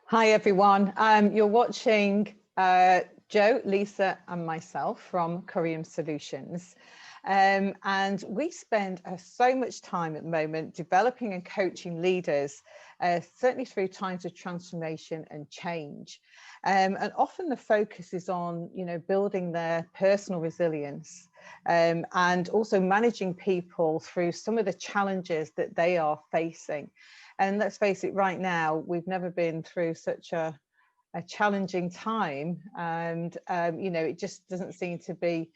Hi everyone. You're watching Joe, Lisa and myself from Curium Solutions. And we spend so much time at the moment developing and coaching leaders, certainly through times of transformation and change. And often the focus is on, building their personal resilience and also managing people through some of the challenges that they are facing. And let's face it, right now, we've never been through such a challenging time. And, it just doesn't seem to be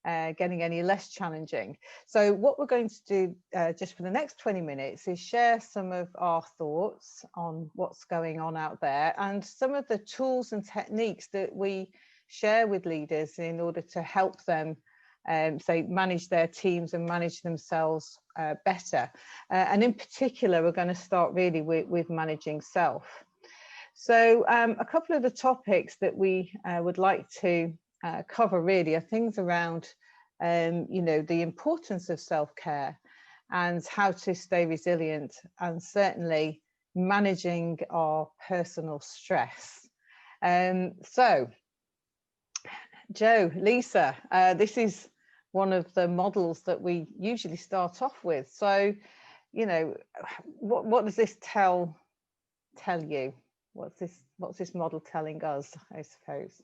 getting any less challenging. So what we're going to do just for the next 20 minutes is share some of our thoughts on what's going on out there and some of the tools and techniques that we share with leaders in order to help them say manage their teams and manage themselves better. And in particular, we're going to start really with managing self. So a couple of the topics that we would like to cover really are things around, the importance of self-care and how to stay resilient, and certainly managing our personal stress. So, Joe, Lisa, this is one of the models that we usually start off with. So, what does this tell you? What's this model telling us, I suppose?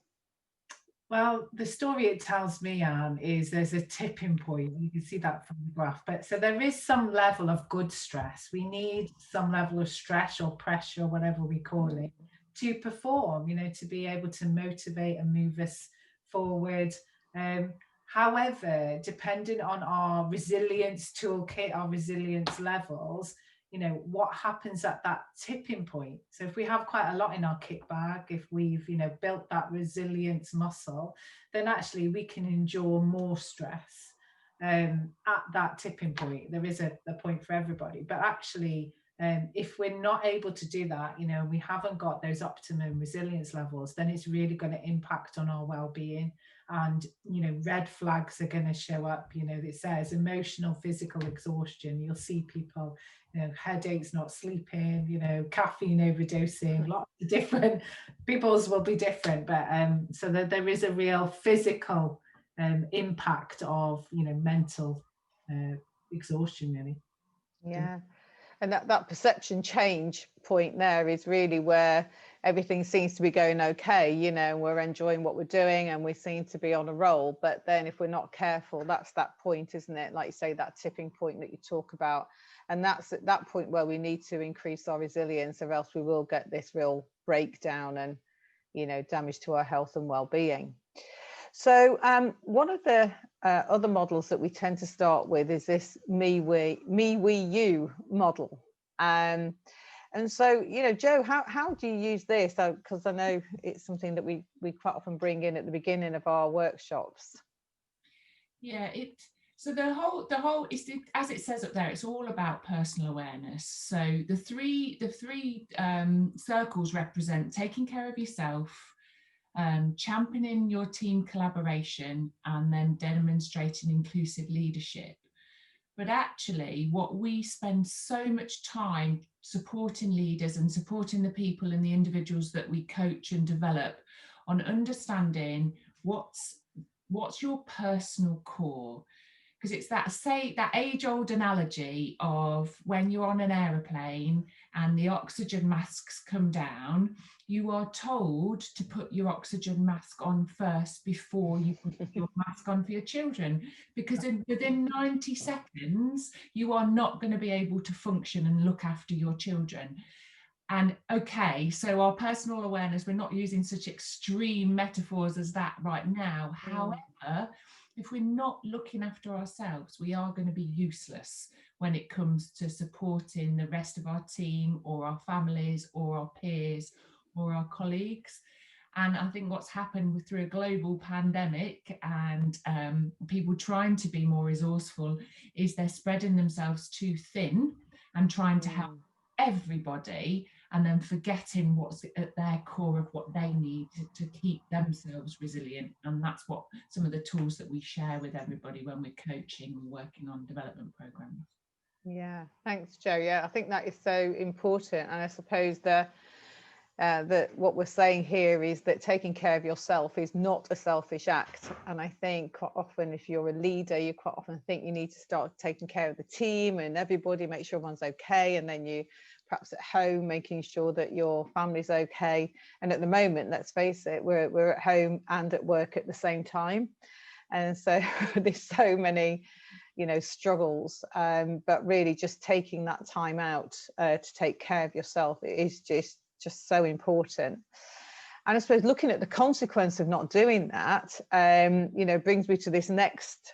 Well, the story it tells me, Anne, is there's a tipping point. You can see that from the graph. But so there is some level of good stress. We need some level of stress or pressure, or whatever we call it, to perform, to be able to motivate and move us forward. However, depending on our resilience toolkit, our resilience levels, what happens at that tipping point. So if we have quite a lot in our kit bag, if we've built that resilience muscle, then actually we can endure more stress at that tipping point. There is a point for everybody, but actually if we're not able to do that, we haven't got those optimum resilience levels, then it's really going to impact on our well-being. And red flags are going to show up. It says emotional, physical exhaustion. You'll see people, headaches, not sleeping, caffeine overdosing. Lots of different people's will be different, but so that there is a real physical impact of mental exhaustion, really. Yeah. And that perception change point there is really where everything seems to be going okay, we're enjoying what we're doing and we seem to be on a roll. But then if we're not careful, that's that point, isn't it? Like you say, that tipping point that you talk about. And that's at that point where we need to increase our resilience, or else we will get this real breakdown and, damage to our health and well-being. So one of the other models that we tend to start with is this me, we, you model. And so, Joe, how do you use this? Because I know it's something that we quite often bring in at the beginning of our workshops. Yeah, so the whole is, as it says up there, it's all about personal awareness. So the three circles represent taking care of yourself, championing your team collaboration, and then demonstrating inclusive leadership. But actually, what we spend so much time supporting leaders and supporting the people and the individuals that we coach and develop on understanding what's your personal core. Because it's that age-old analogy of when you're on an aeroplane and the oxygen masks come down, you are told to put your oxygen mask on first before you put your mask on for your children, because within 90 seconds you are not going to be able to function and look after your children. And okay, so our personal awareness, we're not using such extreme metaphors as that right now. However, if we're not looking after ourselves, we are going to be useless when it comes to supporting the rest of our team or our families or our peers or our colleagues. And I think what's happened through a global pandemic and people trying to be more resourceful is they're spreading themselves too thin and trying to help everybody, and then forgetting what's at their core of what they need to keep themselves resilient. And that's what some of the tools that we share with everybody when we're coaching and working on development programs. Yeah, thanks, Joe. Yeah, I think that is so important. And I suppose the that what we're saying here is that taking care of yourself is not a selfish act. And I think quite often, if you're a leader, you quite often think you need to start taking care of the team and everybody, make sure everyone's okay, and then you perhaps at home making sure that your family's okay. And at the moment, let's face it, we're at home and at work at the same time, and so there's so many struggles, but really just taking that time out to take care of yourself is just so important. And I suppose looking at the consequence of not doing that, brings me to this next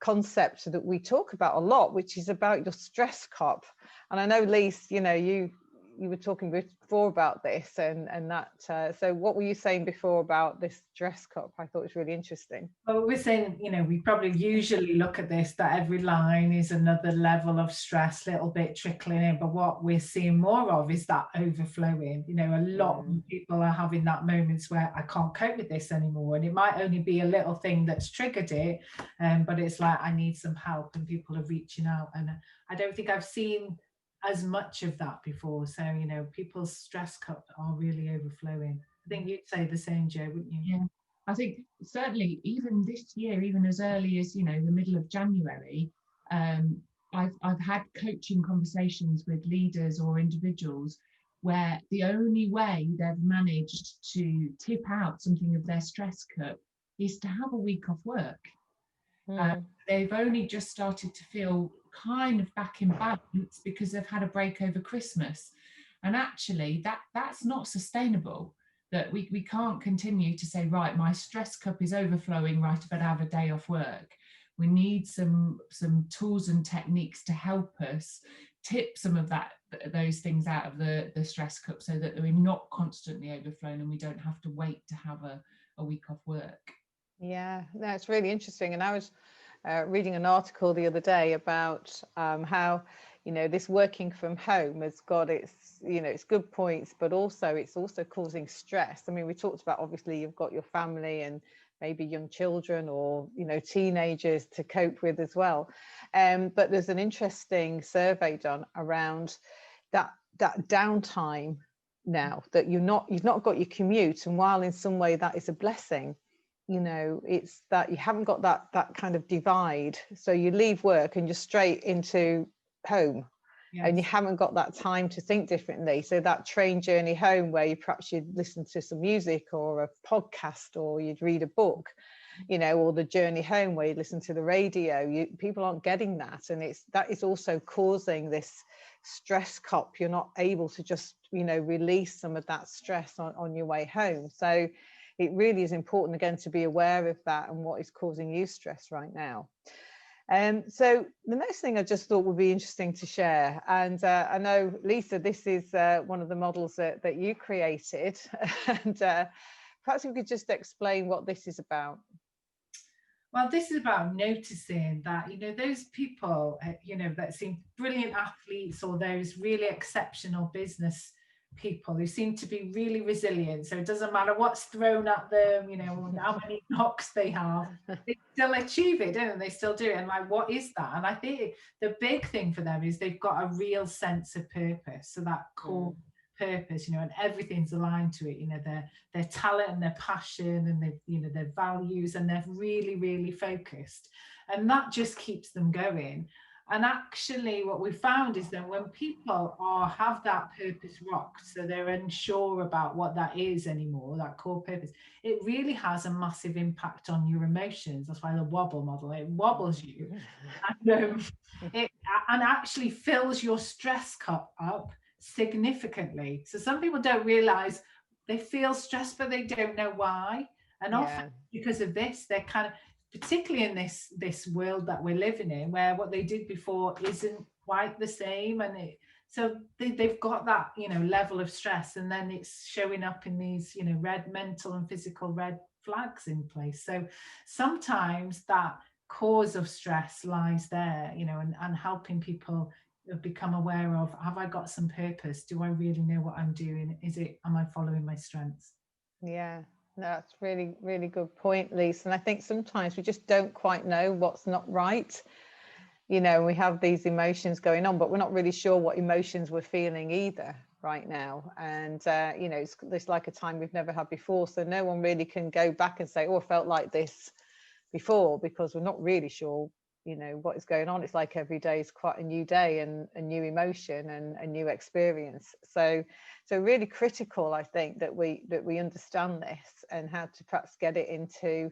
concept that we talk about a lot, which is about your stress cup. And I know, Lise, you were talking before about this, and that. So what were you saying before about this stress cup? I thought it was really interesting. Well, we're saying, we probably usually look at this, that every line is another level of stress, little bit trickling in. But what we're seeing more of is that overflowing. A lot of people are having that moments where I can't cope with this anymore. And it might only be a little thing that's triggered it, but it's like, I need some help, and people are reaching out. And I don't think I've seen as much of that before. So, people's stress cup are really overflowing. I think you'd say the same, Jo, wouldn't you? Yeah, I think certainly even this year, even as early as, the middle of January, I've had coaching conversations with leaders or individuals where the only way they've managed to tip out something of their stress cup is to have a week off work. They've only just started to feel kind of back in balance because they've had a break over Christmas. And actually that's not sustainable, that we can't continue to say, right, my stress cup is overflowing, right, but I have a day off work. We need some tools and techniques to help us tip some of those things out of the stress cup, so that we're not constantly overflowing and we don't have to wait to have a week off work. Yeah, that's really interesting. And I was reading an article the other day about how this working from home has got its good points, but it's also causing stress. I mean, we talked about, obviously you've got your family and maybe young children or teenagers to cope with as well, but there's an interesting survey done around that downtime now, that you've not got your commute, and while in some way that is a blessing, it's that you haven't got that kind of divide. So you leave work and you're straight into home. Yes. And you haven't got that time to think differently. So that train journey home, where you'd listen to some music or a podcast, or you'd read a book, or the journey home where you listen to the radio, people aren't getting that. And that is also causing this stress cup. You're not able to just, release some of that stress on your way home. So it really is important, again, to be aware of that and what is causing you stress right now. So the next thing I just thought would be interesting to share, and I know, Lisa, this is one of the models that you created, and perhaps we could just explain what this is about. Well, this is about noticing that, those people, that seem brilliant athletes, or those really exceptional business people who seem to be really resilient. So it doesn't matter what's thrown at them, how many knocks they have, they still achieve it, don't they? They still do it. And like, what is that? And I think the big thing for them is they've got a real sense of purpose. So that core purpose, and everything's aligned to it, their talent and their passion and their values, and they're really, really focused. And that just keeps them going. And actually what we found is that when people have that purpose rocked, so they're unsure about what that is anymore, that core purpose, it really has a massive impact on your emotions. That's why the wobble model, it wobbles you, and it actually fills your stress cup up significantly. So some people don't realize they feel stressed, but they don't know why. And often because of this, they're kind of, particularly in this world that we're living in, where what they did before isn't quite the same, and so they've got that level of stress, and then it's showing up in these red mental and physical red flags in place. So sometimes that cause of stress lies there, and helping people become aware of, have I got some purpose? Do I really know what I'm doing? Am I following my strengths? Yeah. That's really, really good point, Lisa. And I think sometimes we just don't quite know what's not right. you know, we have these emotions going on, but we're not really sure what emotions we're feeling either right now. And you know, it's like a time we've never had before, so no one really can go back and say, oh, I felt like this before, because we're not really sure, you know, what is going on. It's like every day is quite a new day and a new emotion and a new experience. So really critical, I think, that we understand this and how to perhaps get it into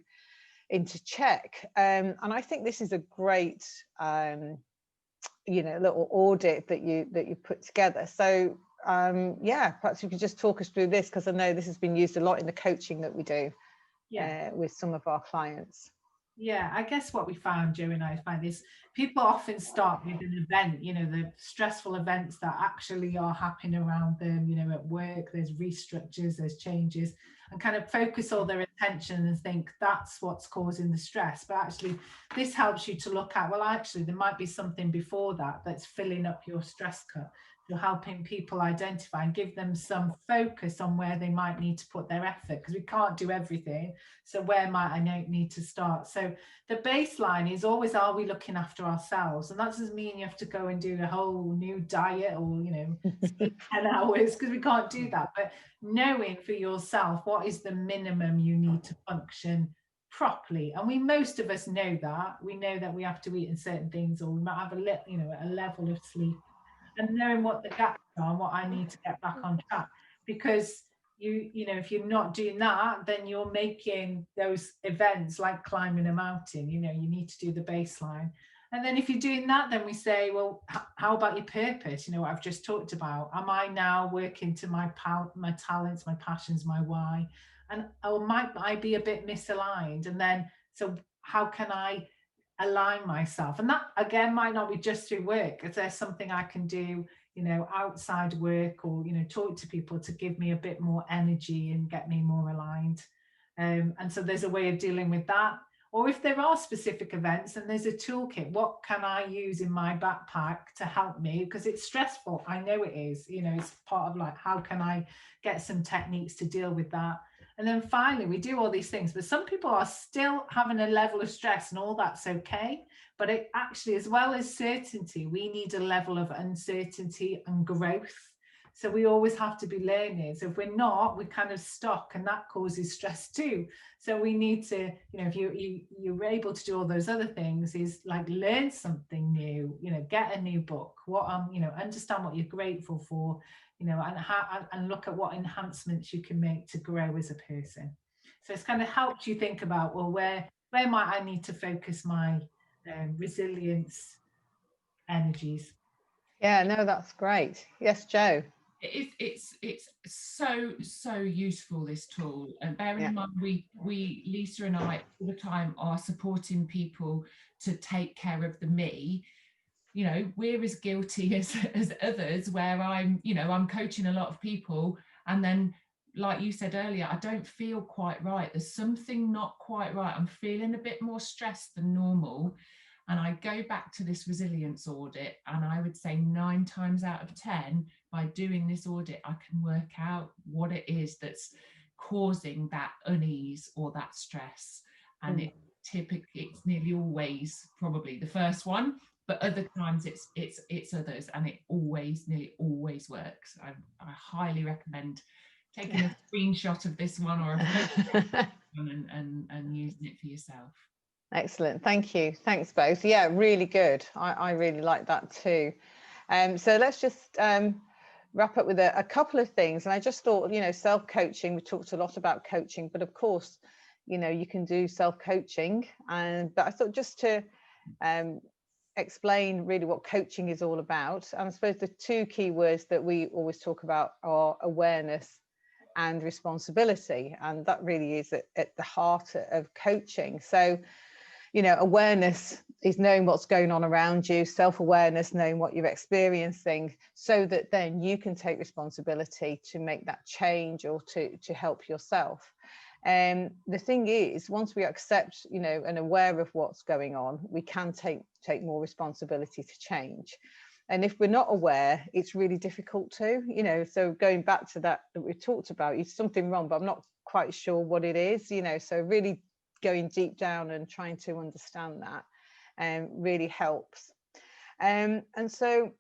check. And I think this is a great you know, little audit that you put together. So yeah, perhaps you could just talk us through this, because I know this has been used a lot in the coaching that we do with some of our clients. Yeah, I guess what we found, Joe and I find is people often start with an event, you know, the stressful events that actually are happening around them, you know, at work, there's restructures, there's changes, and kind of focus all their attention and think that's what's causing the stress. But actually, this helps you to look at, well, actually, there might be something before that that's filling up your stress cup. You're helping people identify and give them some focus on where they might need to put their effort, because we can't do everything. So where might I need to start? So the baseline is always, are we looking after ourselves? And that doesn't mean you have to go and do a whole new diet or, you know, 10 hours, because we can't do that. But knowing for yourself, what is the minimum you need to function properly? And most of us know that. We know that we have to eat in certain things, or we might have a level of sleep. And knowing what the gaps are and what I need to get back on track. Because you know, if you're not doing that, then you're making those events like climbing a mountain. You know, you need to do the baseline. And then if you're doing that, then we say, well, how about your purpose? You know, what I've just talked about. Am I now working to my talents, my passions, my why? And or might I be a bit misaligned? And then, so how can I align myself? And that again might not be just through work. If there's something I can do, you know, outside work, or, you know, talk to people to give me a bit more energy and get me more aligned. And so there's a way of dealing with that. Or if there are specific events and there's a toolkit, what can I use in my backpack to help me? Because it's stressful. I know it is, you know, it's part of like, how can I get some techniques to deal with that? And then finally, we do all these things, but some people are still having a level of stress, and all that's okay. But it actually, as well as certainty, we need a level of uncertainty and growth. So we always have to be learning. So if we're not, we're kind of stuck, and that causes stress too. So we need to, you know, if you're able to do all those other things, is like learn something new, you know, get a new book, you know, understand what you're grateful for, you know, and look at what enhancements you can make to grow as a person. So it's kind of helped you think about, well, where might I need to focus my resilience energies? Yeah, no, that's great. Yes, Joe. It's so useful, this tool, and bearing in mind we Lisa and I all the time are supporting people to take care of the me. You know, we're as guilty as others, where I'm coaching a lot of people, and then, like you said earlier, I don't feel quite right. There's something not quite right. I'm feeling a bit more stressed than normal. And I go back to this resilience audit, and I would say 9 times out of 10, by doing this audit, I can work out what it is that's causing that unease or that stress. And it's nearly always probably the first one, but other times it's others, and it nearly always works. I highly recommend taking a screenshot of this one or a photo and using it for yourself. Excellent, thank you. Thanks both. Yeah, really good. I really like that too. So let's just wrap up with a couple of things. And I just thought, you know, self-coaching, we talked a lot about coaching, but of course, you know, you can do self-coaching. But I thought just to explain really what coaching is all about. And I suppose the 2 key words that we always talk about are awareness and responsibility. And that really is at the heart of coaching. So, you know, awareness is knowing what's going on around you, self-awareness, knowing what you're experiencing, so that then you can take responsibility to make that change or to help yourself. And the thing is, once we accept, you know, and aware of what's going on, we can take more responsibility to change. And if we're not aware, it's really difficult to, you know, so going back to that we talked about, it's something wrong, but I'm not quite sure what it is, you know, so really going deep down and trying to understand that really helps. And so,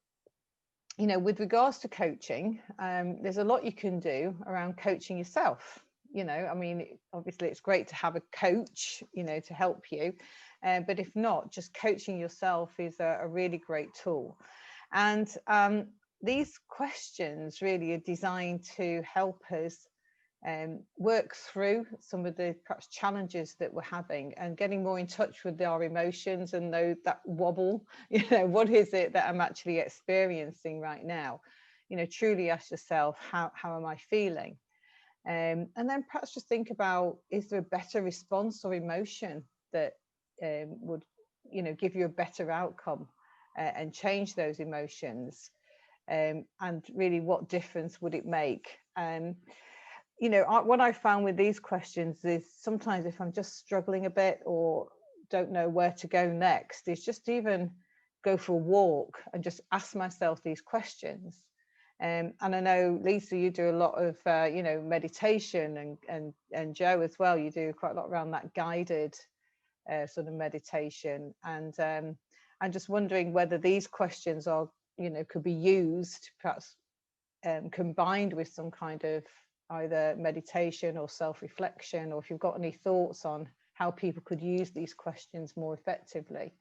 you know, with regards to coaching, there's a lot you can do around coaching yourself. You know, I mean, obviously it's great to have a coach, you know, to help you. But if not, just coaching yourself is a really great tool. And these questions really are designed to help us work through some of the perhaps challenges that we're having, and getting more in touch with our emotions and that wobble. You know, what is it that I'm actually experiencing right now? You know, truly ask yourself, how am I feeling? And then perhaps just think about, is there a better response or emotion that would, you know, give you a better outcome and change those emotions? And really, what difference would it make? You know, what I found with these questions is sometimes if I'm just struggling a bit or don't know where to go next, is just even go for a walk and just ask myself these questions. And I know, Lisa, you do a lot of, you know, meditation, and Joe as well, you do quite a lot around that guided sort of meditation. And I'm just wondering whether these questions are, you know, could be used perhaps combined with some kind of either meditation or self-reflection, or if you've got any thoughts on how people could use these questions more effectively.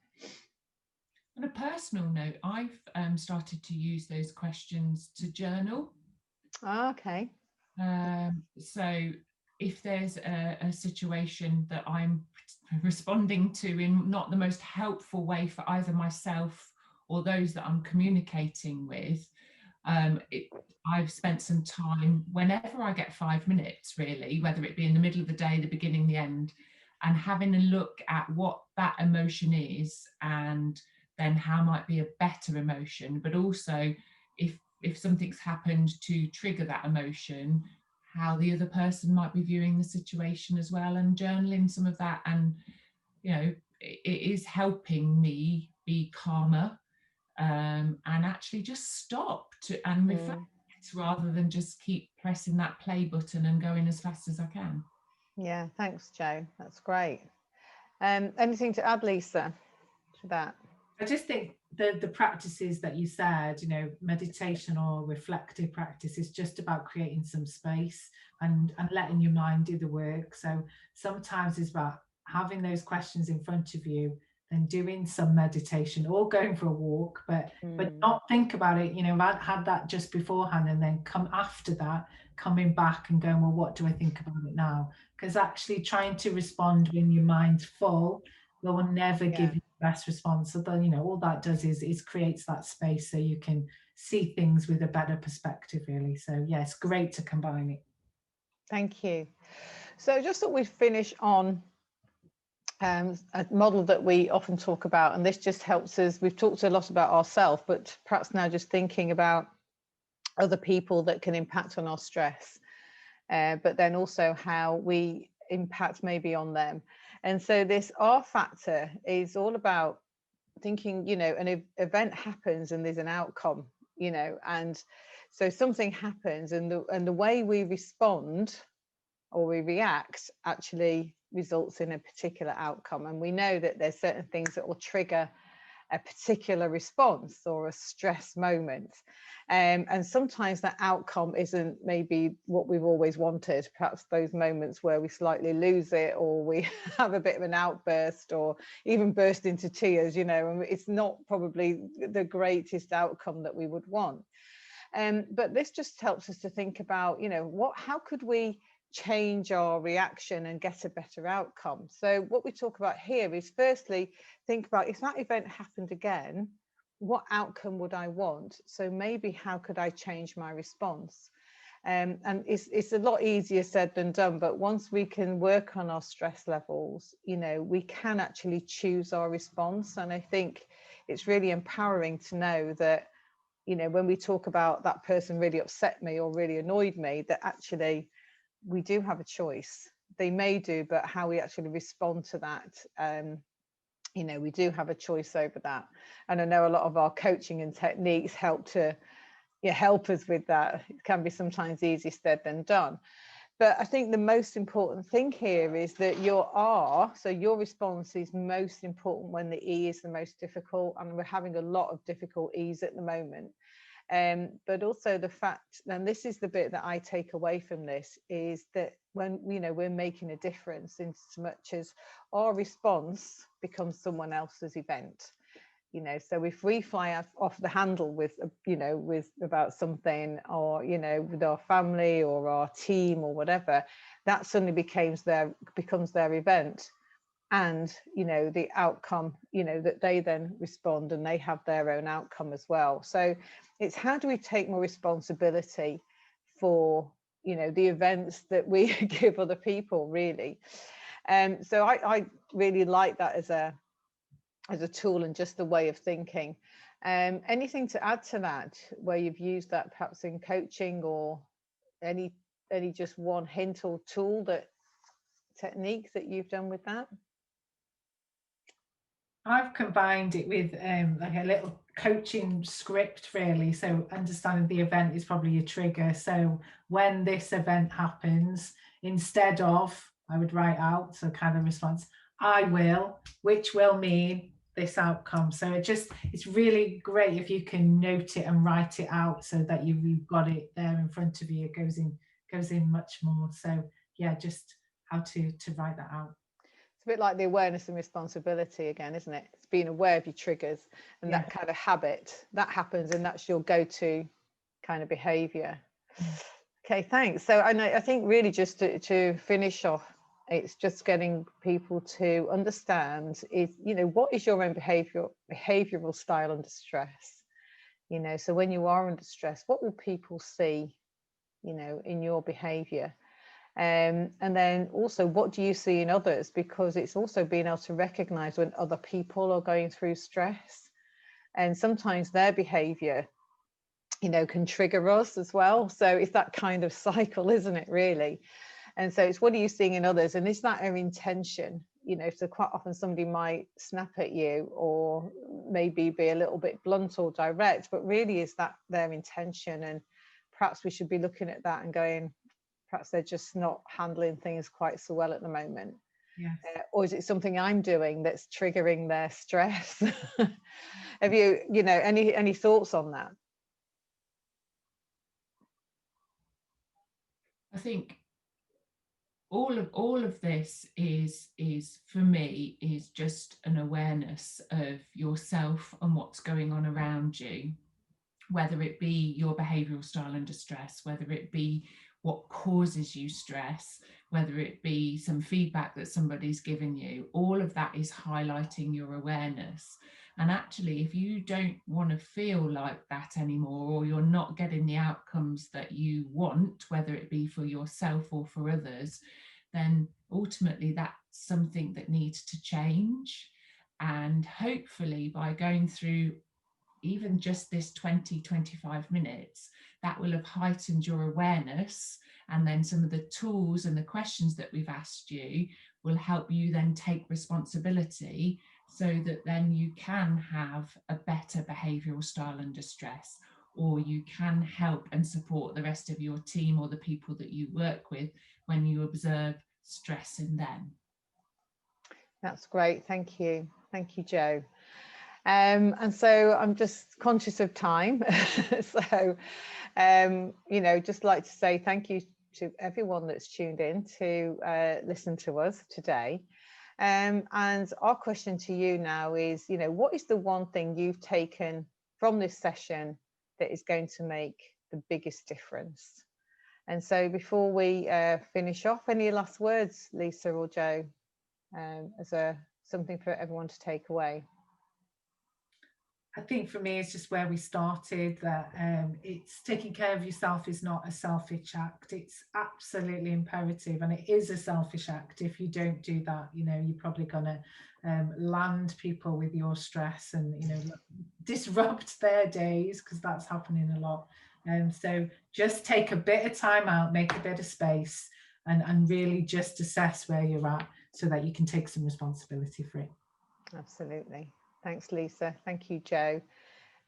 On a personal note, I've started to use those questions to journal. Okay. So if there's a situation that I'm responding to in not the most helpful way for either myself or those that I'm communicating with, I've spent some time, whenever I get 5 minutes, really, whether it be in the middle of the day, the beginning, the end, and having a look at what that emotion is, and then how might be a better emotion, but also if something's happened to trigger that emotion, how the other person might be viewing the situation as well, and journaling some of that. And, you know, it is helping me be calmer, and actually just stop and reflect, rather than just keep pressing that play button and going as fast as I can. Yeah, thanks, Joe. That's great. Anything to add, Lisa, to that? I just think the practices that you said, you know, meditation or reflective practice, is just about creating some space and letting your mind do the work. So sometimes it's about having those questions in front of you, then doing some meditation or going for a walk, but not think about it, you know, I'd had that just beforehand, and then come after that, coming back and going, well, what do I think about it now? Because actually trying to respond when your mind's full will never give you the best response. So then, you know, all that does is creates that space so you can see things with a better perspective, really. So yeah, it's great to combine it. Thank you. So just thought we'd finish on a model that we often talk about, and this just helps us. We've talked a lot about ourselves, but perhaps now just thinking about other people that can impact on our stress, but then also how we impact maybe on them. And so this R factor is all about thinking, you know, an event happens and there's an outcome, you know, and so something happens, and the way we respond or we react actually results in a particular outcome. And we know that there's certain things that will trigger a particular response or a stress moment. And sometimes that outcome isn't maybe what we've always wanted. Perhaps those moments where we slightly lose it, or we have a bit of an outburst, or even burst into tears, you know, and it's not probably the greatest outcome that we would want. But this just helps us to think about, you know, how could we change our reaction and get a better outcome? So what we talk about here is, firstly, think about, if that event happened again, what outcome would I want? So maybe how could I change my response? And it's a lot easier said than done, but once we can work on our stress levels, you know, we can actually choose our response. And I think it's really empowering to know that, you know, when we talk about that person really upset me or really annoyed me, that actually we do have a choice. They may do, but how we actually respond to that, you know, we do have a choice over that. And I know a lot of our coaching and techniques help us with that. It can be sometimes easier said than done. But I think the most important thing here is that your R, so your response is most important when the E is the most difficult, and we're having a lot of difficult E's at the moment. But also the fact, and this is the bit that I take away from this, is that when, you know, we're making a difference in so much as our response becomes someone else's event. You know, so if we fly off the handle with, you know, with about something, or, you know, with our family or our team or whatever, that suddenly becomes their event. And, you know, the outcome, you know, that they then respond and they have their own outcome as well. So it's how do we take more responsibility for, you know, the events that we give other people, really. So I really like that as a tool and just the way of thinking. Anything to add to that, where you've used that perhaps in coaching, or any just one hint or tool, that technique that you've done with that? I've combined it with like a little coaching script, really. So understanding the event is probably a trigger. So when this event happens, instead of, I would write out, so kind of response, I will, which will mean this outcome. So it's really great if you can note it and write it out, so that you've got it there in front of you. It goes in much more. So yeah, just how to write that out. It's a bit like the awareness and responsibility again, isn't it? It's being aware of your triggers and that kind of habit that happens, and that's your go-to kind of behavior. Okay, thanks. So I think really just to finish off, it's just getting people to understand is, you know, what is your own behavioral style under stress? You know, so when you are under stress, what will people see, you know, in your behavior? And then also, what do you see in others? Because it's also being able to recognize when other people are going through stress, and sometimes their behavior, you know, can trigger us as well. So it's that kind of cycle, isn't it, really? And so it's what are you seeing in others, and is that our intention? You know, so quite often somebody might snap at you or maybe be a little bit blunt or direct, but really is that their intention? And perhaps we should be looking at that and going, perhaps they're just not handling things quite so well at the moment. Yes. Or is it something I'm doing that's triggering their stress? Have you know, any thoughts on that? I think all of this is for me is just an awareness of yourself and what's going on around you, whether it be your behavioral style under stress, whether it be what causes you stress, whether it be some feedback that somebody's given you. All of that is highlighting your awareness. And actually, if you don't want to feel like that anymore, or you're not getting the outcomes that you want, whether it be for yourself or for others, then ultimately that's something that needs to change. And hopefully by going through even just this 20-25 minutes, that will have heightened your awareness, and then some of the tools and the questions that we've asked you will help you then take responsibility, so that then you can have a better behavioural style under stress, or you can help and support the rest of your team or the people that you work with when you observe stress in them. That's great. Thank you, Jo. And so I'm just conscious of time. So, you know, just like to say thank you to everyone that's tuned in to listen to us today. And our question to you now is, you know, what is the one thing you've taken from this session that is going to make the biggest difference? And so before we finish off, any last words, Lisa or Jo, as something for everyone to take away? I think for me, it's just where we started, that it's taking care of yourself is not a selfish act. It's absolutely imperative, and it is a selfish act if you don't do that. You know, you're probably going to land people with your stress and, you know, disrupt their days, because that's happening a lot. So just take a bit of time out, make a bit of space, and really just assess where you're at, so that you can take some responsibility for it. Absolutely. Thanks, Lisa. Thank you, Jo.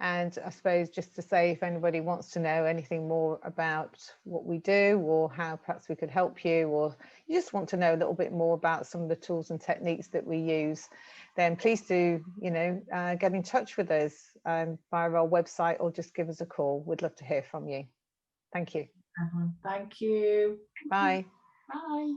And I suppose just to say, if anybody wants to know anything more about what we do, or how perhaps we could help you, or you just want to know a little bit more about some of the tools and techniques that we use, then please do, get in touch with us via our website, or just give us a call. We'd love to hear from you. Thank you. Thank you. Bye. Bye.